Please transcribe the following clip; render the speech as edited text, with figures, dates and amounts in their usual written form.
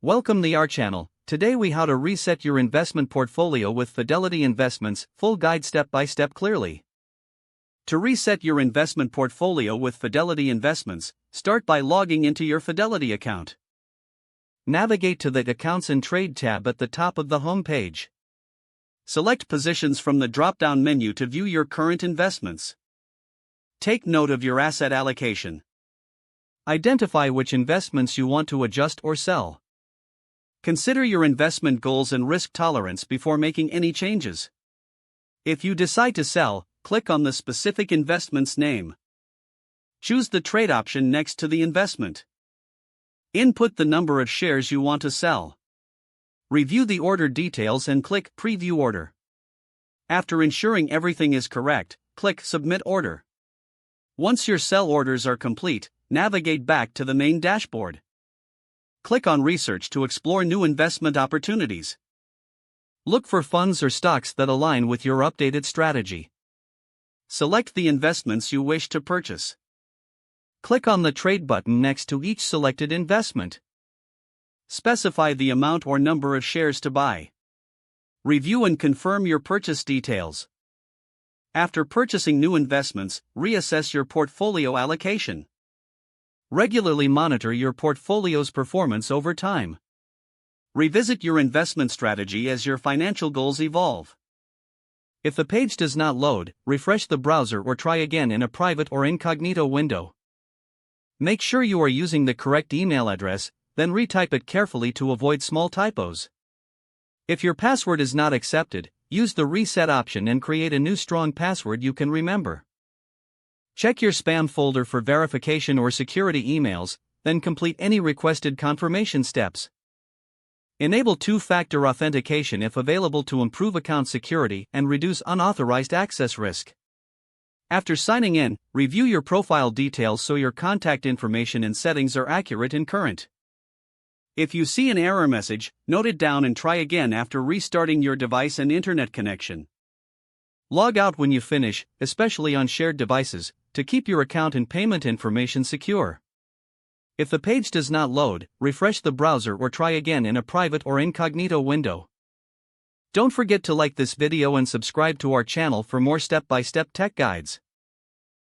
Welcome to our channel. Today we how to reset your investment portfolio with Fidelity Investments, full guide step by step clearly. To reset your investment portfolio with Fidelity Investments, start by logging into your Fidelity account. Navigate to the Accounts and Trade tab at the top of the home page. Select Positions from the drop-down menu to view your current investments. Take note of your asset allocation. Identify which investments you want to adjust or sell. Consider your investment goals and risk tolerance before making any changes. If you decide to sell, click on the specific investment's name. Choose the trade option next to the investment. Input the number of shares you want to sell. Review the order details and click Preview Order. After ensuring everything is correct, click Submit Order. Once your sell orders are complete, navigate back to the main dashboard. Click on Research to explore new investment opportunities. Look for funds or stocks that align with your updated strategy. Select the investments you wish to purchase. Click on the Trade button next to each selected investment. Specify the amount or number of shares to buy. Review and confirm your purchase details. After purchasing new investments, reassess your portfolio allocation. Regularly monitor your portfolio's performance over time. Revisit your investment strategy as your financial goals evolve. If the page does not load, refresh the browser or try again in a private or incognito window. Make sure you are using the correct email address, then retype it carefully to avoid small typos. If your password is not accepted, use the reset option and create a new strong password you can remember. Check your spam folder for verification or security emails, then complete any requested confirmation steps. Enable two-factor authentication if available to improve account security and reduce unauthorized access risk. After signing in, review your profile details so your contact information and settings are accurate and current. If you see an error message, note it down and try again after restarting your device and internet connection. Log out when you finish, especially on shared devices, to keep your account and payment information secure. If the page does not load, refresh the browser or try again in a private or incognito window. Don't forget to like this video and subscribe to our channel for more step-by-step tech guides.